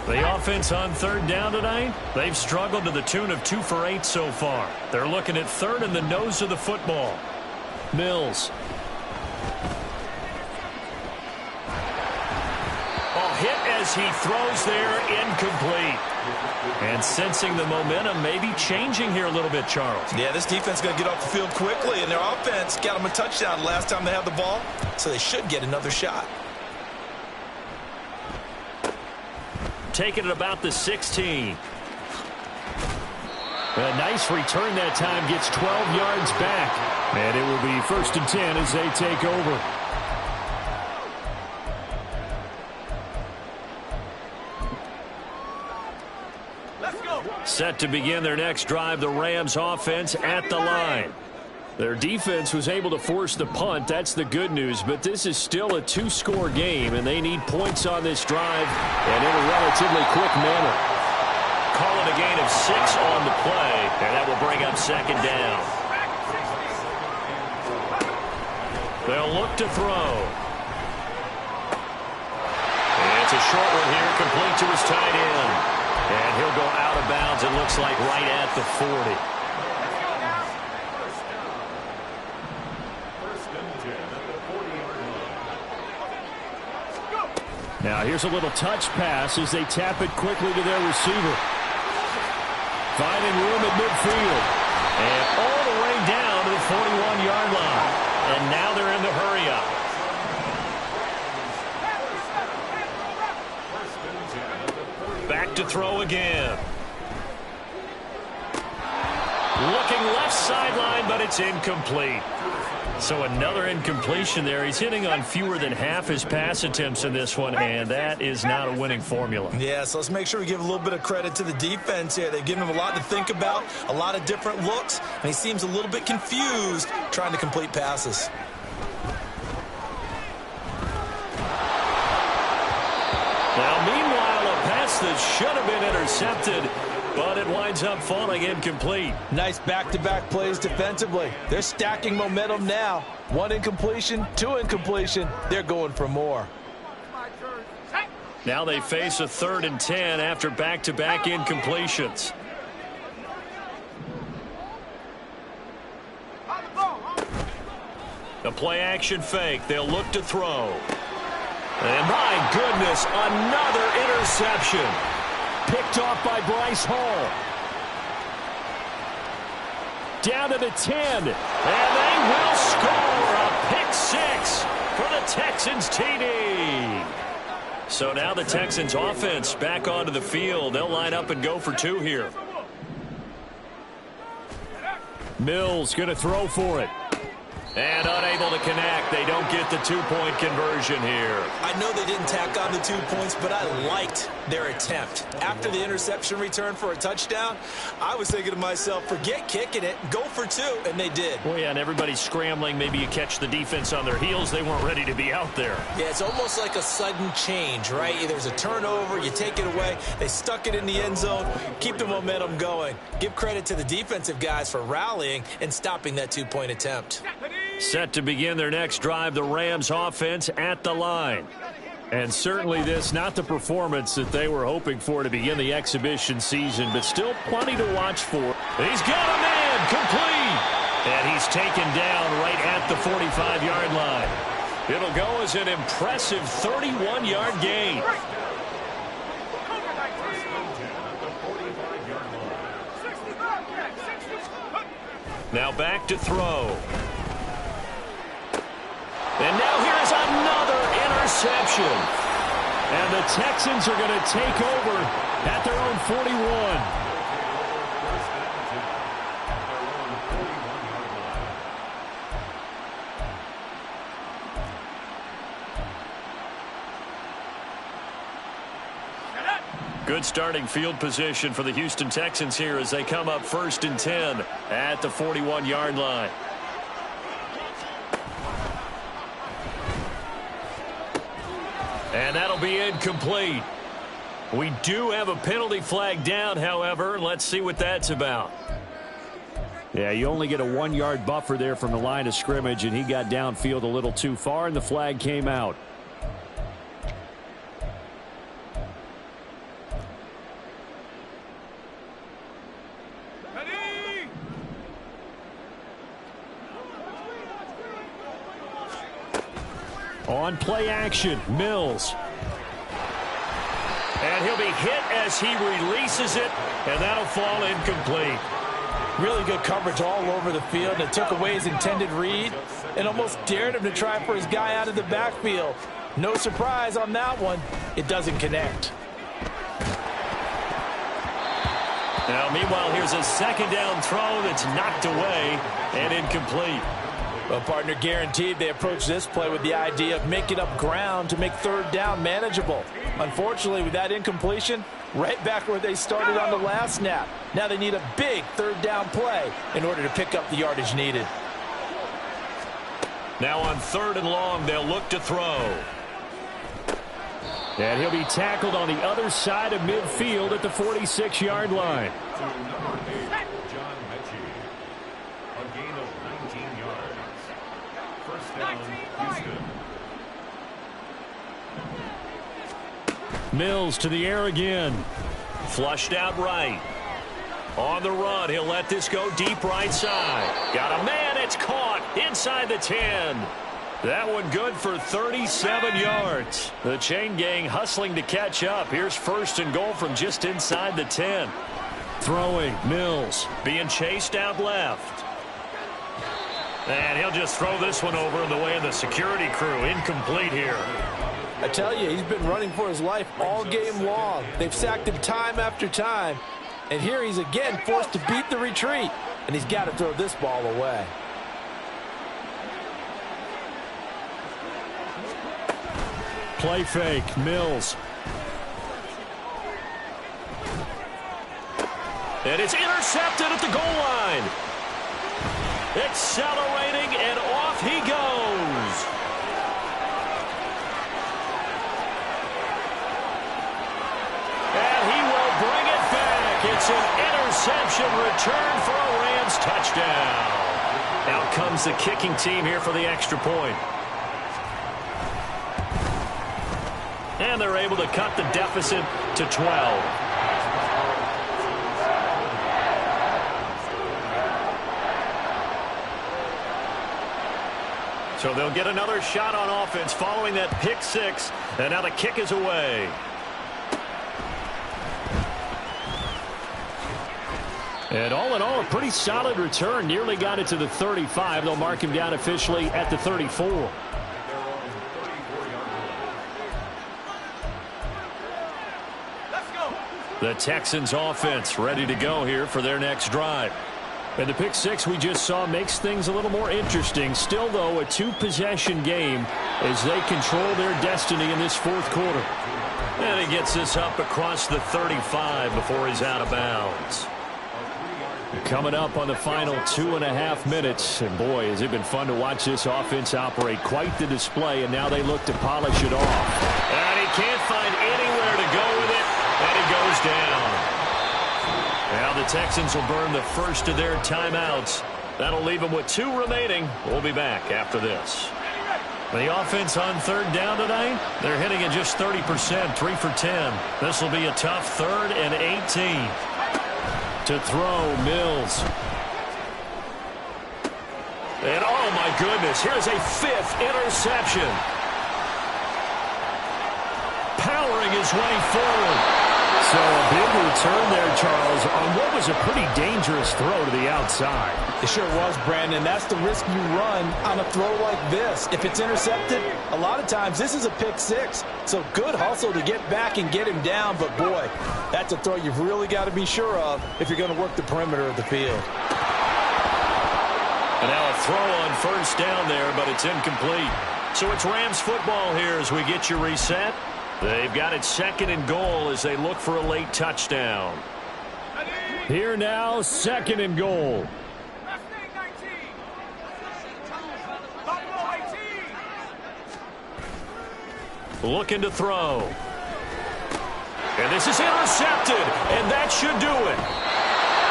The offense on 3rd down tonight, they've struggled to the tune of 2 for 8 so far. They're looking at 3rd in the nose of the football. Mills. Hit as he throws there, incomplete. And sensing the momentum maybe changing here a little bit, Charles. Yeah, this defense is going to get off the field quickly, and their offense got them a touchdown last time they had the ball, so they should get another shot. Taking it about the 16. A nice return that time, gets 12 yards back. And it will be 1st and 10 as they take over. Set to begin their next drive, the Rams offense at the line. Their defense was able to force the punt. That's the good news, but this is still a 2-score game, and they need points on this drive and in a relatively quick manner. Call it a gain of 6 on the play, and that will bring up 2nd down. They'll look to throw. And it's a short one here, complete to his tight end. And he'll go out of bounds, it looks like, right at the 40. Now here's a little touch pass as they tap it quickly to their receiver. Finding room at midfield. And all the way down to the throw again. Looking left sideline, but it's incomplete. So another incompletion there. He's hitting on fewer than half his pass attempts in this one, and that is not a winning formula. Yeah, so let's make sure we give a little bit of credit to the defense here. They've given him a lot to think about, a lot of different looks, and he seems a little bit confused trying to complete passes. Now, meanwhile, a pass that should have been intercepted, but it winds up falling incomplete. Nice back-to-back plays defensively. They're stacking momentum now. 1 incompletion, 2 incompletion. They're going for more. Now they face a 3rd and 10 after back-to-back incompletions. A play-action fake. They'll look to throw. And my goodness, another interception. Picked off by Bryce Hall. Down to the 10. And they will score a pick 6 for the Texans TD. So now the Texans offense back onto the field. They'll line up and go for 2 here. Mills going to throw for it. And unable to connect. They don't get the 2-point conversion here. I know they didn't tack on the 2 points, but I liked their attempt. After the interception return for a touchdown, I was thinking to myself, forget kicking it, go for 2, and they did. Well, yeah, and everybody's scrambling. Maybe you catch the defense on their heels. They weren't ready to be out there. Yeah, it's almost like a sudden change, right? There's a turnover, you take it away. They stuck it in the end zone, keep the momentum going. Give credit to the defensive guys for rallying and stopping that 2-point attempt. Set to begin their next drive, the Rams offense at the line. And certainly this, not the performance that they were hoping for to begin the exhibition season, but still plenty to watch for. He's got a man, complete. And he's taken down right at the 45-yard line. It'll go as an impressive 31-yard gain. Now back to throw. And now here's another interception. And the Texans are going to take over at their own 41. Good starting field position for the Houston Texans here as they come up 1st and 10 at the 41-yard line. And that'll be incomplete. We do have a penalty flag down, however. Let's see what that's about. Yeah, you only get a 1-yard buffer there from the line of scrimmage, and he got downfield a little too far, and the flag came out. On play action, Mills. And he'll be hit as he releases it, and that'll fall incomplete. Really good coverage all over the field, and it took away his intended read and almost dared him to try for his guy out of the backfield. No surprise on that one. It doesn't connect. Now, meanwhile, here's a 2nd down throw that's knocked away and incomplete. Well, partner, guaranteed they approach this play with the idea of making up ground to make 3rd down manageable. Unfortunately, with that incompletion, right back where they started on the last snap. Now they need a big 3rd down play in order to pick up the yardage needed. Now on 3rd and long, they'll look to throw. And he'll be tackled on the other side of midfield at the 46-yard line. Mills to the air again. Flushed out right. On the run, he'll let this go deep right side. Got a man, it's caught inside the 10. That one good for 37 yards. The chain gang hustling to catch up. Here's 1st and goal from just inside the 10. Throwing, Mills. Being chased out left. And he'll just throw this one over in the way of the security crew. Incomplete here. I tell you, he's been running for his life all game long. They've sacked him time after time. And here he's again forced to beat the retreat. And he's got to throw this ball away. Play fake, Mills. And it's intercepted at the goal line. Accelerating, and off he goes. And he will bring it back. It's an interception return for a Rams touchdown. Out comes the kicking team here for the extra point. And they're able to cut the deficit to 12. So they'll get another shot on offense following that pick six. And now the kick is away. And all in all, a pretty solid return. Nearly got it to the 35. They'll mark him down officially at the 34. The Texans offense ready to go here for their next drive. And the pick six we just saw makes things a little more interesting. Still, though, a two-possession game as they control their destiny in this fourth quarter. And he gets this up across the 35 before he's out of bounds. Coming up on the final 2.5 minutes. And, boy, has it been fun to watch this offense operate. Quite the display, and now they look to polish it off. And he can't find anywhere to go with it, and he goes down. Now the Texans will burn the first of their timeouts. That'll leave them with 2 remaining. We'll be back after this. The offense on third down tonight, they're hitting at just 30%, 3 for 10. This will be a tough 3rd and 18. To throw, Mills. And oh my goodness, here's a 5th interception. Powering his way forward. So a big return there, Charles, on what was a pretty dangerous throw to the outside. It sure was, Brandon. That's the risk you run on a throw like this. If it's intercepted, a lot of times this is a pick six. So good hustle to get back and get him down. But, boy, that's a throw you've really got to be sure of if you're going to work the perimeter of the field. And now a throw on first down there, but it's incomplete. So it's Rams football here as we get you reset. They've got it 2nd and goal as they look for a late touchdown. Here now, 2nd and goal. Looking to throw. And this is intercepted, and that should do it.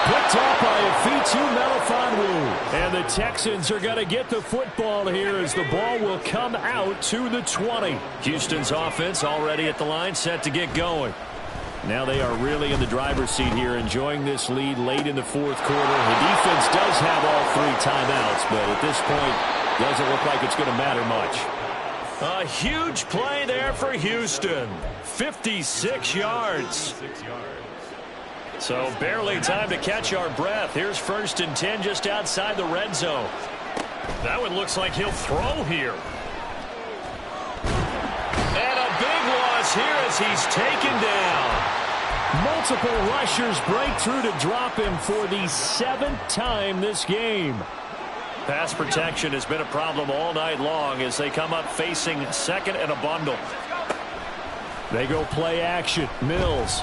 Picked up by Afitu Melifonwu. And the Texans are going to get the football here as the ball will come out to the 20. Houston's offense already at the line, set to get going. Now they are really in the driver's seat here, enjoying this lead late in the fourth quarter. The defense does have all 3 timeouts, but at this point, doesn't look like it's going to matter much. A huge play there for Houston. 56 yards. So barely time to catch our breath. Here's 1st and 10 just outside the red zone. That one looks like he'll throw here. And a big loss here as he's taken down. Multiple rushers break through to drop him for the 7th time this game. Pass protection has been a problem all night long as they come up facing 2nd and a bundle. They go play action. Mills.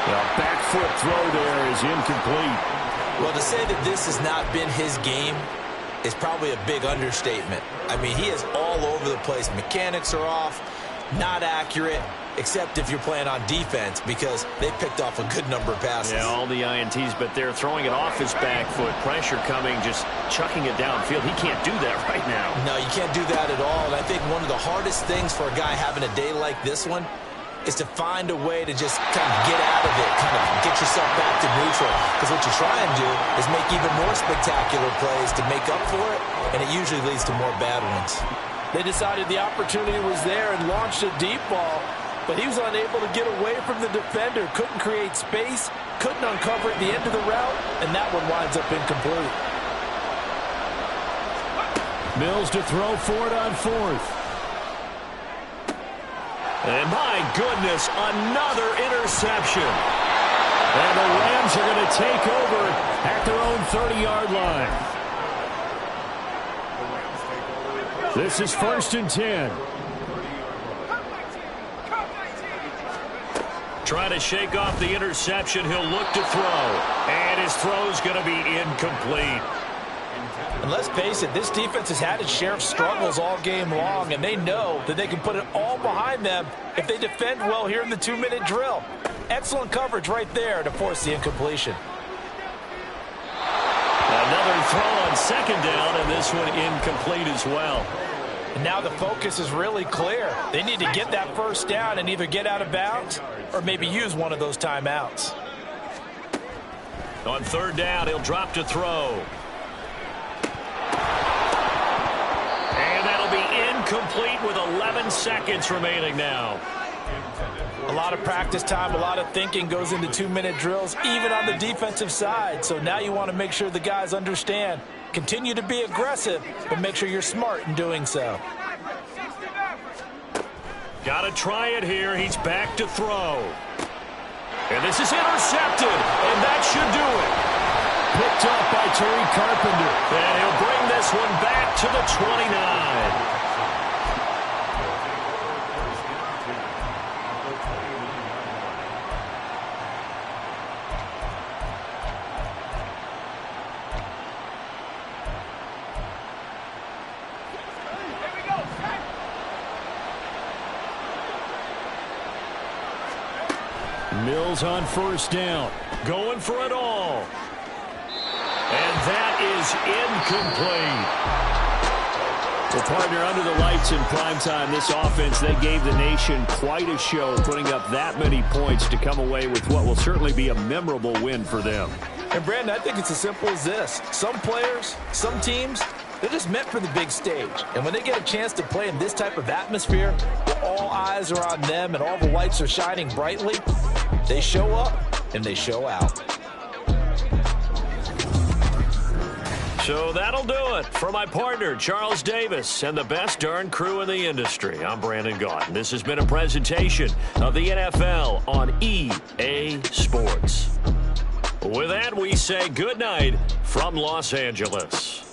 The back foot throw there is incomplete. Well, to say that this has not been his game is probably a big understatement. I mean, he is all over the place. Mechanics are off, not accurate, except if you're playing on defense because they picked off a good number of passes. Yeah, all the INTs, but they're throwing it off his back foot. Pressure coming, just chucking it downfield. He can't do that right now. No, you can't do that at all. And I think one of the hardest things for a guy having a day like this one is to find a way to just kind of get out of it, kind of get yourself back to neutral. Because what you try and do is make even more spectacular plays to make up for it, and it usually leads to more bad ones. They decided the opportunity was there and launched a deep ball, but he was unable to get away from the defender, couldn't create space, couldn't uncover at the end of the route, and that one winds up incomplete. Mills to throw for it on 4th. And my goodness, another interception. And the Rams are going to take over at their own 30-yard line. This is 1st and 10. Trying to shake off the interception. He'll look to throw. And his throw's going to be incomplete. And let's face it, this defense has had its share of struggles all game long, and they know that they can put it all behind them if they defend well here in the 2-minute drill. Excellent coverage right there to force the incompletion. Another throw on 2nd down, and this one incomplete as well. And now the focus is really clear. They need to get that 1st down and either get out of bounds or maybe use one of those timeouts. On 3rd down, he'll drop to throw. And that'll be incomplete with 11 seconds remaining now. A lot of practice time, a lot of thinking goes into 2-minute drills, even on the defensive side. So now you want to make sure the guys understand. Continue to be aggressive, but make sure you're smart in doing so. Got to try it here. He's back to throw. And this is intercepted, and that should do it. Picked up by Tariq Carpenter. And he'll bring this one back to the 29. Mills on 1st down. Going for it all. And that is incomplete. Well, partner, under the lights in primetime, this offense, they gave the nation quite a show, putting up that many points to come away with what will certainly be a memorable win for them. And, Brandon, I think it's as simple as this. Some players, some teams, they're just meant for the big stage. And when they get a chance to play in this type of atmosphere, where all eyes are on them and all the lights are shining brightly, they show up and they show out. So that'll do it for my partner, Charles Davis, and the best darn crew in the industry. I'm Brandon Gaudin. This has been a presentation of the NFL on EA Sports. With that, we say good night from Los Angeles.